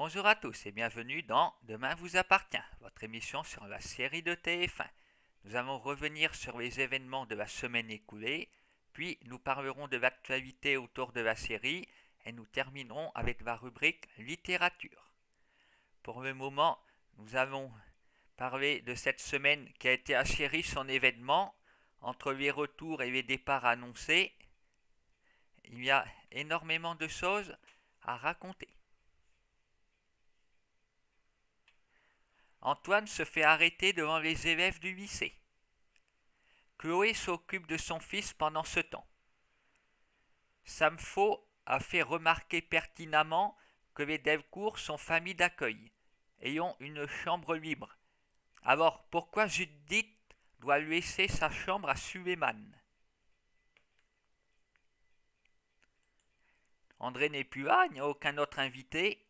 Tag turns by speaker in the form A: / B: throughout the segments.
A: Bonjour à tous et bienvenue dans Demain vous appartient, votre émission sur la série de TF1. Nous allons revenir sur les événements de la semaine écoulée, puis nous parlerons de l'actualité autour de la série et nous terminerons avec la rubrique littérature. Pour le moment, nous allons parler de cette semaine qui a été assez riche en événements. Entre les retours et les départs annoncés, il y a énormément de choses à raconter. Antoine se fait arrêter devant les élèves du lycée. Chloé s'occupe de son fils pendant ce temps. Sam Faux a fait remarquer pertinemment que les Delcourt sont famille d'accueil et ont une chambre libre. Alors pourquoi Judith doit laisser sa chambre à Suleiman? André n'est plus là, il n'y a aucun autre invité.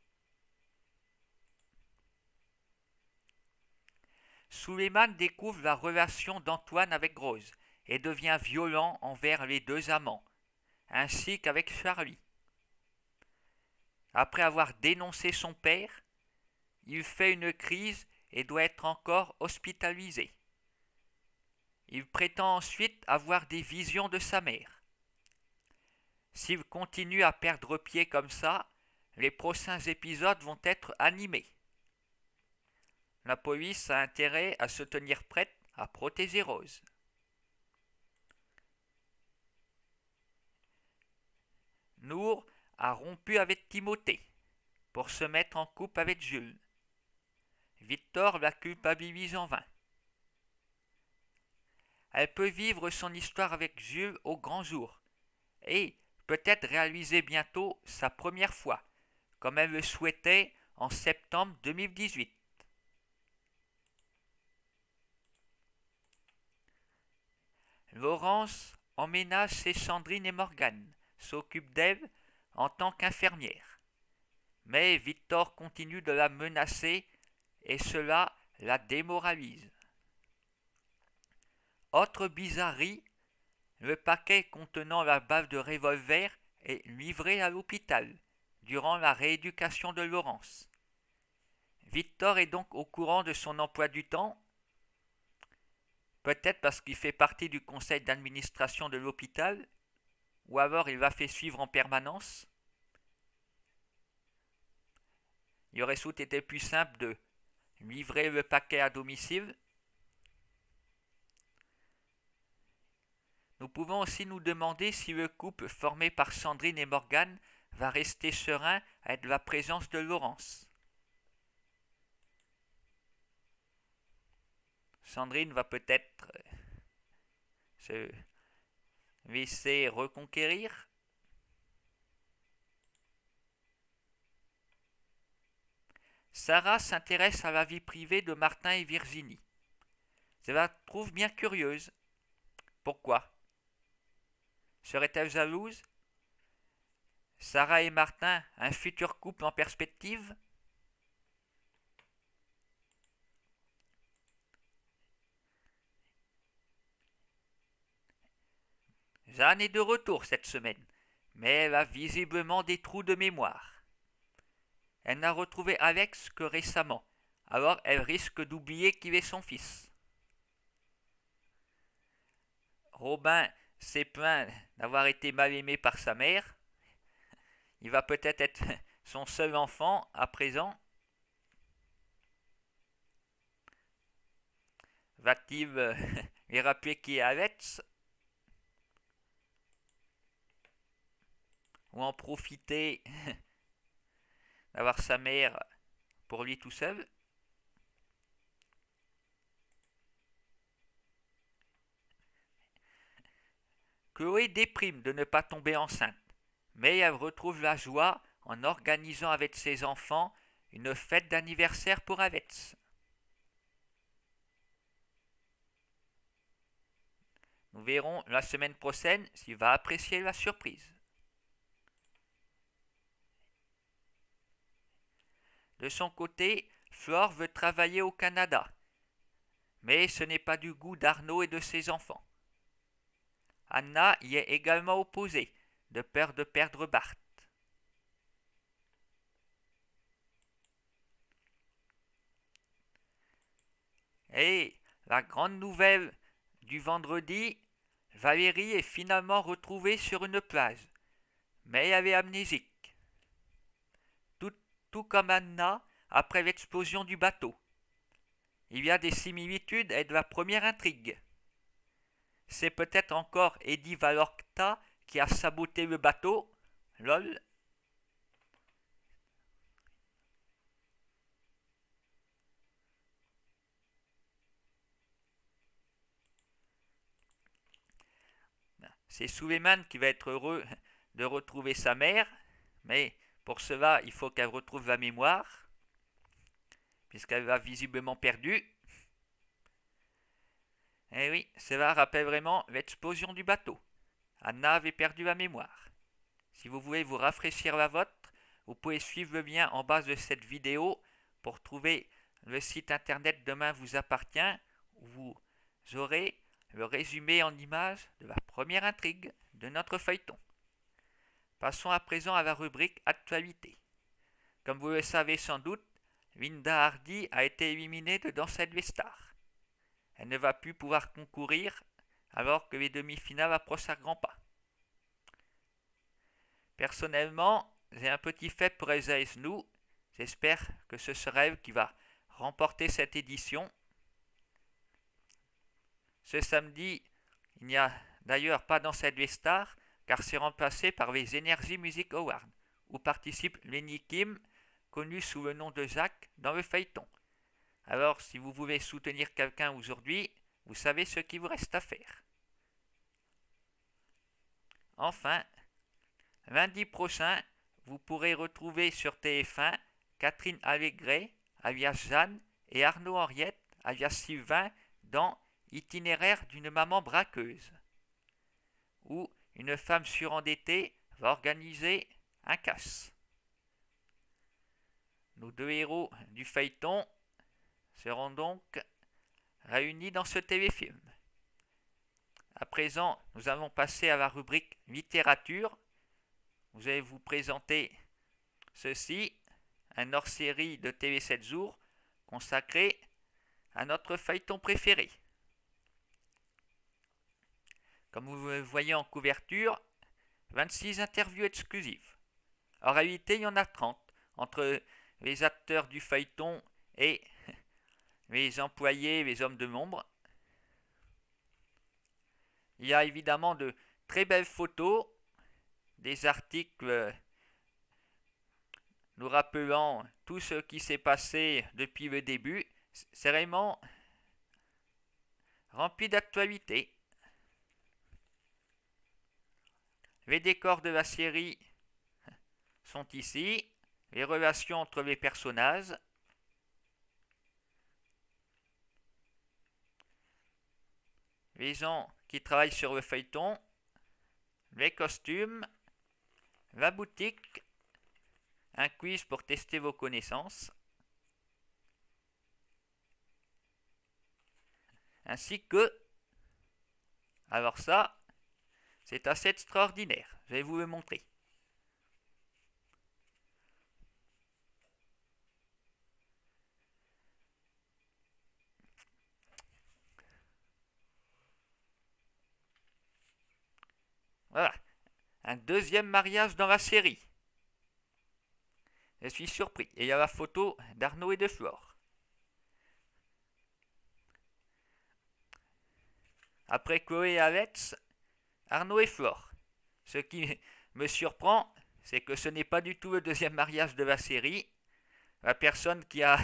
A: Suleiman découvre la relation d'Antoine avec Rose et devient violent envers les deux amants, ainsi qu'avec Charlie. Après avoir dénoncé son père, il fait une crise et doit être encore hospitalisé. Il prétend ensuite avoir des visions de sa mère. S'il continue à perdre pied comme ça, les prochains épisodes vont être animés. La police a intérêt à se tenir prête à protéger Rose. Nour a rompu avec Timothée pour se mettre en couple avec Jules. Victor la culpabilise en vain. Elle peut vivre son histoire avec Jules au grand jour et peut-être réaliser bientôt sa première fois, comme elle le souhaitait en septembre 2018. Laurence emménage chez Sandrine et Morgane, s'occupe d'elle en tant qu'infirmière. Mais Victor continue de la menacer et cela la démoralise. Autre bizarrerie, le paquet contenant la balle de revolver est livré à l'hôpital durant la rééducation de Laurence. Victor est donc au courant de son emploi du temps, peut-être parce qu'il fait partie du conseil d'administration de l'hôpital, ou alors il l'a fait suivre en permanence. Il aurait sans doute été plus simple de livrer le paquet à domicile. Nous pouvons aussi nous demander si le couple formé par Sandrine et Morgane va rester serein avec la présence de Laurence. Sandrine va peut-être se laisser reconquérir. Sarah s'intéresse à la vie privée de Martin et Virginie. Je la trouve bien curieuse. Pourquoi? Serait-elle jalouse? Sarah et Martin, un futur couple en perspective? Jeanne est de retour cette semaine, mais elle a visiblement des trous de mémoire. Elle n'a retrouvé Alex que récemment, alors elle risque d'oublier qu'il est son fils. Robin s'est plaint d'avoir été mal aimé par sa mère. Il va peut-être être son seul enfant à présent. Va-t-il lui rappeler qui est Alex? Ou en profiter d'avoir sa mère pour lui tout seul? Chloé déprime de ne pas tomber enceinte, mais elle retrouve la joie en organisant avec ses enfants une fête d'anniversaire pour Alex. Nous verrons la semaine prochaine s'il va apprécier la surprise. De son côté, Flore veut travailler au Canada, mais ce n'est pas du goût d'Arnaud et de ses enfants. Anna y est également opposée, de peur de perdre Bart. Et la grande nouvelle du vendredi, Valérie est finalement retrouvée sur une plage, mais elle est amnésique. Tout, tout comme Anna après l'explosion du bateau. Il y a des similitudes avec la première intrigue. C'est peut-être encore Eddie Valorta qui a saboté le bateau. Lol. C'est Suleiman qui va être heureux de retrouver sa mère, mais pour cela, il faut qu'elle retrouve la mémoire, puisqu'elle l'a visiblement perdue. Eh oui, cela rappelle vraiment l'explosion du bateau. Anna avait perdu la mémoire. Si vous voulez vous rafraîchir la vôtre, vous pouvez suivre le lien en bas de cette vidéo pour trouver le site internet Demain vous appartient, où vous aurez le résumé en images de la première intrigue de notre feuilleton. Passons à présent à la rubrique Actualité. Comme vous le savez sans doute, Linda Hardy a été éliminée de Danse avec les stars. Elle ne va plus pouvoir concourir alors que les demi-finales approchent à grands pas. Personnellement, j'ai un petit fait pour Elsa Esnou. J'espère que ce sera elle qui va remporter cette édition. Ce samedi, il n'y a d'ailleurs pas Danse avec les stars, car c'est remplacé par les Energy Music Awards, où participe Lenny Kim, connu sous le nom de Jacques dans le feuilleton. Alors, si vous voulez soutenir quelqu'un aujourd'hui, vous savez ce qu'il vous reste à faire. Enfin, lundi prochain, vous pourrez retrouver sur TF1 Catherine Allégret, alias Jeanne, et Arnaud Henriette, alias Sylvain, dans Itinéraire d'une maman braqueuse, où une femme surendettée va organiser un casse. Nos deux héros du feuilleton seront donc réunis dans ce téléfilm. À présent, nous allons passer à la rubrique littérature. Vous allez vous présenter ceci, un hors-série de TV 7 jours consacré à notre feuilleton préféré. Comme vous le voyez en couverture, 26 interviews exclusives. En réalité, il y en a 30 entre les acteurs du feuilleton et les employés, les hommes de l'ombre. Il y a évidemment de très belles photos, des articles nous rappelant tout ce qui s'est passé depuis le début. C'est vraiment rempli d'actualité. Les décors de la série sont ici, les relations entre les personnages, les gens qui travaillent sur le feuilleton, les costumes, la boutique, un quiz pour tester vos connaissances, ainsi que, alors ça, c'est assez extraordinaire, je vais vous le montrer. Voilà, un deuxième mariage dans la série. Je suis surpris. Et il y a la photo d'Arnaud et de Flore. Après Chloé et Alex, Arnaud et Flore. Ce qui me surprend, c'est que ce n'est pas du tout le deuxième mariage de la série. La personne qui a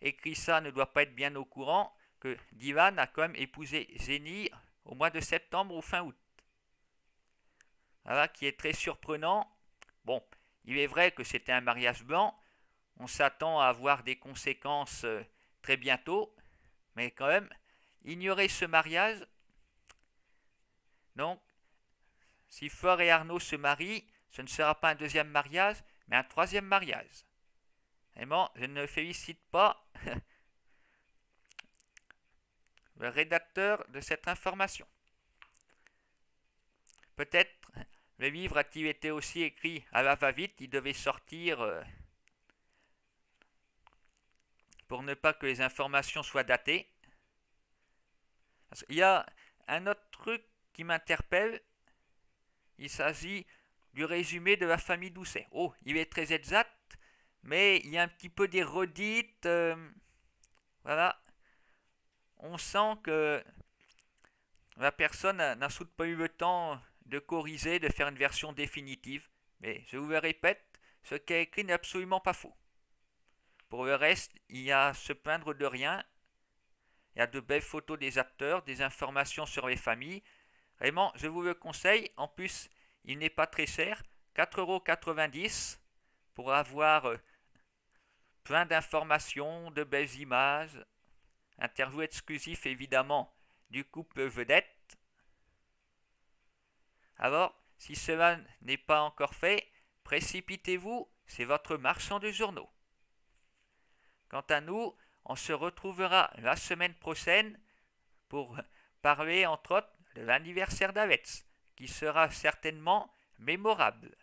A: écrit ça ne doit pas être bien au courant que Dylan a quand même épousé Jenny au mois de septembre ou fin août. Voilà, qui est très surprenant. Bon, il est vrai que c'était un mariage blanc. On s'attend à avoir des conséquences très bientôt. Mais quand même, ignorer ce mariage. Donc, si Flore et Arnaud se marient, ce ne sera pas un deuxième mariage, mais un troisième mariage. Vraiment, je ne félicite pas le rédacteur de cette information. Peut-être le livre a-t-il été aussi écrit à la va-vite, il devait sortir pour ne pas que les informations soient datées. Il y a un autre truc qui m'interpelle. Il s'agit du résumé de la famille Doucet. Oh, il est très exact, mais il y a un petit peu des redites. Voilà. On sent que la personne n'a surtout pas eu le temps de corriger, de faire une version définitive. Mais je vous le répète, ce qui est écrit n'est absolument pas faux. Pour le reste, il y a à se plaindre de rien. Il y a de belles photos des acteurs, des informations sur les familles. Vraiment, je vous le conseille. En plus, il n'est pas très cher. 4,90 € pour avoir plein d'informations, de belles images. Interview exclusif évidemment du couple vedette. Alors, si cela n'est pas encore fait, précipitez-vous, c'est votre marchand de journaux. Quant à nous, on se retrouvera la semaine prochaine pour parler entre autres de l'anniversaire d'Avetz, qui sera certainement mémorable.